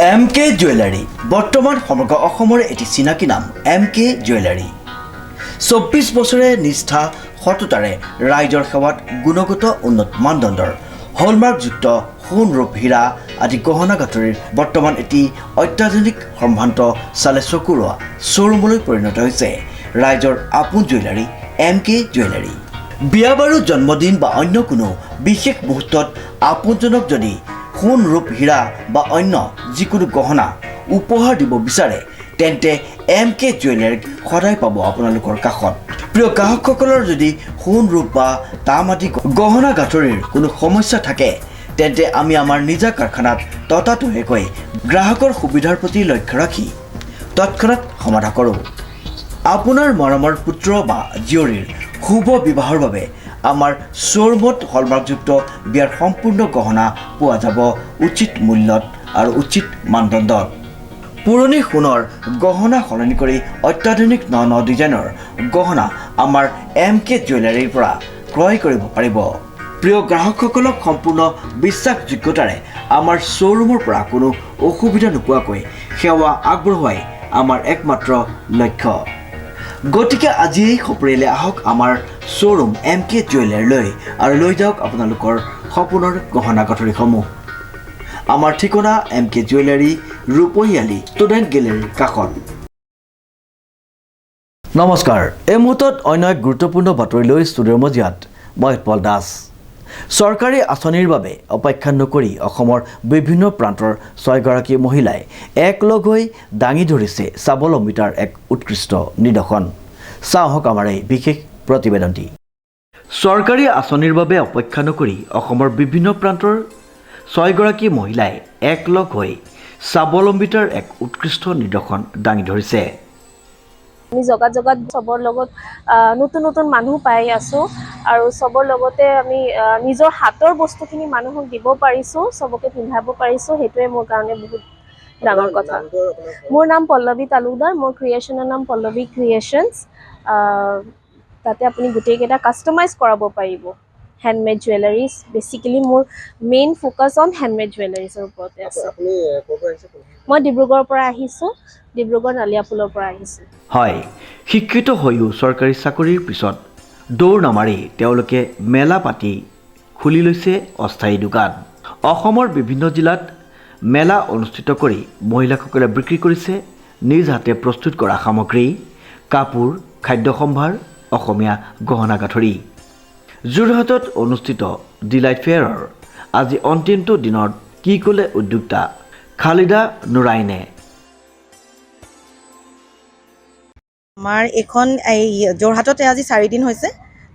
MK jewellery বৰ্তমান সমগ্ৰ অসমৰ এটি চিনাকি নাম MK জুৱেলাৰী 24 বছৰে নিষ্ঠা সততাৰে ৰাইজৰ সেৱাত গুণগত উন্নত মানদণ্ডৰ হলমাৰ্কযুক্ত সোণ ৰূপ হীৰা আদি গহনা গাঁথৰিৰ বৰ্তমান এটি অত্যাধুনিক সম্ভ্ৰান্ত চালে চকুৰোৱা শ্ব'ৰুমলৈ পৰিণত হৈছে ৰাইজৰ আপোন জুৱেলাৰী MK জুৱেলাৰী। বিয়া বাৰু জন্মদিন বা অন্য কোনো বিশেষ মুহূৰ্তত আপোনজনক যদি সোণ ৰূপ হীৰা বা অন্য যিকোনো গহনা উপহাৰ দিব বিচাৰে তেন্তে MK জুৱেলাৰীক সদায় পাব আপোনালোকৰ কাষত। প্ৰিয় গ্ৰাহকসকলৰ যদি সোণ ৰূপ বা তাম আদি গহনা গাঁথৰিৰ কোনো সমস্যা থাকে তেন্তে আমি আমাৰ নিজা কাৰখানাত ততাতৈয়াকৈ গ্ৰাহকৰ সুবিধাৰ প্ৰতি লক্ষ্য ৰাখি তৎক্ষণাত সমাধা কৰোঁ। আপোনাৰ মৰমৰ পুত্ৰ বা জীয়ৰীৰ শুভ বিবাহৰ বাবে আমাৰ শ্ব'ৰুমত হলমাৰ্কযুক্ত বিয়াৰ সম্পূৰ্ণ গহনা পোৱা যাব উচিত মূল্যত আৰু উচিত মানদণ্ডত। পুৰণি সোণৰ গহনা সলনি কৰি অত্যাধুনিক ন ডিজাইনৰ গহনা আমাৰ MK জুৱেলাৰীৰ পৰা ক্ৰয় কৰিব পাৰিব। প্ৰিয় গ্ৰাহকসকলক সম্পূৰ্ণ বিশ্বাসযোগ্যতাৰে আমাৰ শ্ব'ৰুমৰ পৰা কোনো অসুবিধা নোপোৱাকৈ সেৱা আগবঢ়োৱাই আমাৰ একমাত্ৰ লক্ষ্য। গতিকে আজিয়েই সপৰিয়ালে আহক আমাৰ শ্ব'ৰুম MK জুৱেলাৰীলৈ আৰু লৈ যাওক আপোনালোকৰ সপোনৰ গহনা গাঁথৰিসমূহ। আমাৰ ঠিকনা MK জুৱেলাৰী ৰূপহীয়ালি ষ্টুডেণ্ট গেলেৰীৰ কাষত। নমস্কাৰ, এই মুহূৰ্তত অন্য এক গুৰুত্বপূৰ্ণ বাতৰি লৈ ষ্টুডিঅ'ৰ মজিয়াত মই উৎপল দাস। চৰকাৰী আঁচনিৰ বাবে অপেক্ষা নকৰি অসমৰ বিভিন্ন প্ৰান্তৰ 6গৰাকী মহিলাই একলগ হৈ দাঙি ধৰিছে স্বাৱলম্বিতাৰ এক উৎকৃষ্ট নিদৰ্শন। চাওক আমাৰ এই বিশেষ প্ৰতিবেদনটি। চৰকাৰী আঁচনিৰ বাবে অপেক্ষা নকৰি অসমৰ বিভিন্ন প্ৰান্তৰ 6গৰাকী মহিলাই একলগ হৈ স্বাৱলম্বিতাৰ এক উৎকৃষ্ট নিদৰ্শন দাঙি ধৰিছে। আমি জগাত চবৰ লগত নতুন নতুন মানুহ পাই আছোঁ আৰু চবৰ লগতে আমি নিজৰ হাতৰ বস্তুখিনি মানুহক দিব পাৰিছোঁ, চবকে পিন্ধাব পাৰিছোঁ, সেইটোৱে মোৰ কাৰণে বহুত ডাঙৰ কথা। মোৰ নাম পল্লৱী তালুকদাৰ, মোৰ ক্ৰিয়েশ্যনৰ নাম পল্লৱী ক্ৰিয়েশ্যনছ। তাতে আপুনি গোটেইকেইটা কাষ্টমাইজ কৰাব পাৰিব। হেণ্ডমেড জুৱেলাৰিজ, বেচিকেলি মোৰ মেইন ফ'কাছ অন হেণ্ডমেড জুৱেলাৰিজৰ ওপৰতে আছে। মই ডিব্ৰুগড়ৰ পৰা আহিছোঁ, ডিব্ৰুগড় নালিয়াপুলৰ পৰা আহিছোঁ। হয়, শিক্ষিত হৈও চৰকাৰী চাকৰিৰ পিছত দৌৰ নামাৰি তেওঁলোকে মেলা পাতি খুলি লৈছে অস্থায়ী দোকান। অসমৰ বিভিন্ন জিলাত মেলা অনুষ্ঠিত কৰি মহিলাসকলে বিক্ৰী কৰিছে নিজ হাতে প্ৰস্তুত কৰা সামগ্ৰী, কাপোৰ, খাদ্য সম্ভাৰ, অসমীয়া গহনা গাঁথৰি। যোৰহাটত অনুষ্ঠিত ডিলাইট ফেয়াৰৰ আজি অন্তিমটো দিনত কি ক'লে উদ্যোক্তা খালিদা নুৰাইনে। আমাৰ এইখন এই যোৰহাটতে আজি 4 দিন হৈছে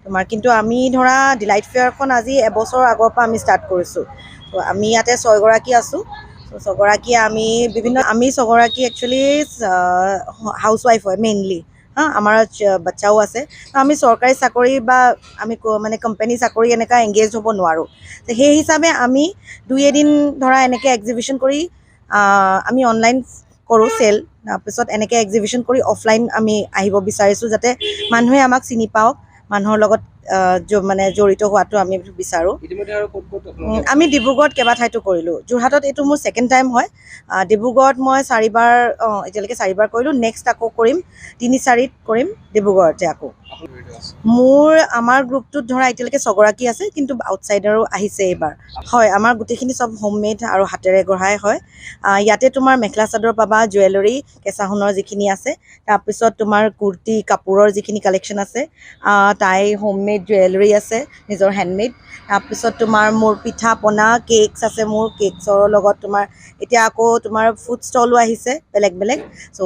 তোমাৰ, কিন্তু আমি ধৰা ডিলাইট ফেয়াৰখন আজি এবছৰ আগৰ পৰা আমি ষ্টাৰ্ট কৰিছোঁ। ত' আমি ইয়াতে 6গৰাকী আছোঁ। ত' 6গৰাকীয়ে আমি 6গৰাকী একচুৱেলি হাউচৱাইফ হয় মেইনলি। আমাৰ বাচ্চাও আছে। আমি চৰকাৰী চাকৰি বা আমি মানে কোম্পানী চাকৰি এনেকুৱা এংগেজ হ'ব নোৱাৰোঁ। সেই হিচাপে আমি 2-এদিন ধৰা এনেকৈ এক্সিবিশ্যন কৰি আমি অনলাইন কৰোঁ চেল, তাৰপিছত এনেকৈ এক্সিবিশ্যন কৰি অফলাইন আমি আহিব বিচাৰিছোঁ যাতে মানুহে আমাক চিনি পাওক, মানুহৰ লগত মানে জড়িত হোৱাটো আমি বিচাৰোঁ। আমি ডিব্ৰুগড়ত কেইবাঠাইতো কৰিলোঁ। যোৰহাটত এইটো মোৰ 2nd টাইম হয়। ডিব্ৰুগড়ত মই 4বাৰ এতিয়ালৈকে 4বাৰ কৰিলোঁ। নেক্সট আকৌ কৰিম 3-4ত কৰিম ডিব্ৰুগড়তে আকৌ। আমাৰ গ্ৰুপটোত ধৰা এতিয়ালৈকে 6গৰাকী আছে, কিন্তু আউটছাইডাৰো আহিছে এইবাৰ। হয়, আমাৰ গোটেইখিনি চব হোমমেড আৰু হাতেৰে গঢ়াই হয়। ইয়াতে তোমাৰ মেখেলা চাদৰ পাবা, জুৱেলাৰী, কেঁচা সোণৰ যিখিনি আছে, তাৰপিছত তোমাৰ কুৰ্তি, কাপোৰৰ যিখিনি কালেকশ্যন আছে, তাই হোমমেড জুৱেলাৰী আছে নিজৰ হেণ্ডমেড, তাৰপিছত তোমাৰ মোৰ পিঠা পনা, কেকছ আছে মোৰ, কেকছৰ লগত তোমাৰ এতিয়া আকৌ তোমাৰ ফুড ষ্টলো আহিছে বেলেগ বেলেগ। চ'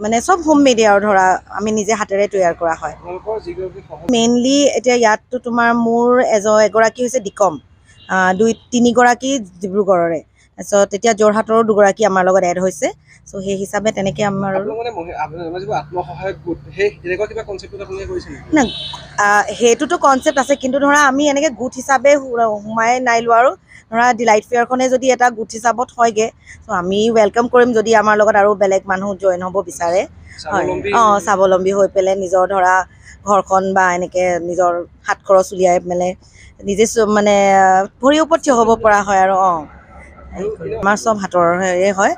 মানে চব হোমমেডে আৰু ধৰা আমি নিজে হাতেৰে তৈয়াৰ কৰা হয়। মেইনলি এতিয়া ইয়াততো তোমাৰ মোৰ এগৰাকী হৈছে ডিকম, 2-3গৰাকী ডিব্ৰুগড়ৰে, তাৰপিছত এতিয়া যোৰহাটৰো 2গৰাকী আমাৰ লগত এড হৈছে। চ' সেই হিচাপে তেনেকৈ আমাৰ না সেইটোতো কনচেপ্ট আছে, কিন্তু ধৰা আমি এনেকৈ গোট হিচাপে সোমাই নাই লোৱা। আৰু ধৰা ডিলাইট ফেয়াৰখনে যদি এটা গোট হিচাপত হয়গৈ, চ' আমি ৱেলকাম কৰিম যদি আমাৰ লগত আৰু বেলেগ মানুহ জইন হ'ব বিচাৰে। হয়, স্বাৱলম্বী হৈ পেলাই নিজৰ ধৰা ঘৰখন বা এনেকৈ নিজৰ হাত খৰচ উলিয়াই পেলাই নিজে মানে ভৰিৰ ওপৰত থিয় হ'ব পৰা হয় আৰু আমাৰ চব হাতৰ হেৰি হয়।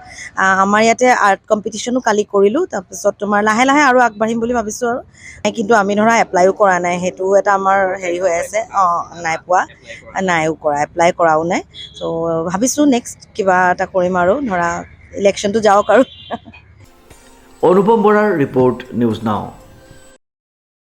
আমাৰ ইয়াতে আৰ্ট কম্পিটিশ্যনো কালি কৰিলোঁ, তাৰপিছত তোমাৰ লাহে লাহে আৰু আগবাঢ়িম বুলি ভাবিছোঁ আৰু। কিন্তু আমি ধৰা এপ্লাইও কৰা নাই, সেইটো এটা আমাৰ হেৰি হৈ আছে। নাই পোৱা, নাইও কৰা, এপ্লাই কৰাও নাই। চ' ভাবিছোঁ নেক্সট কিবা এটা কৰিম আৰু ধৰা ইলেকশ্যনটো যাওক আৰু। অনুপম বৰাৰ ৰিপৰ্ট, নিউজ নাও।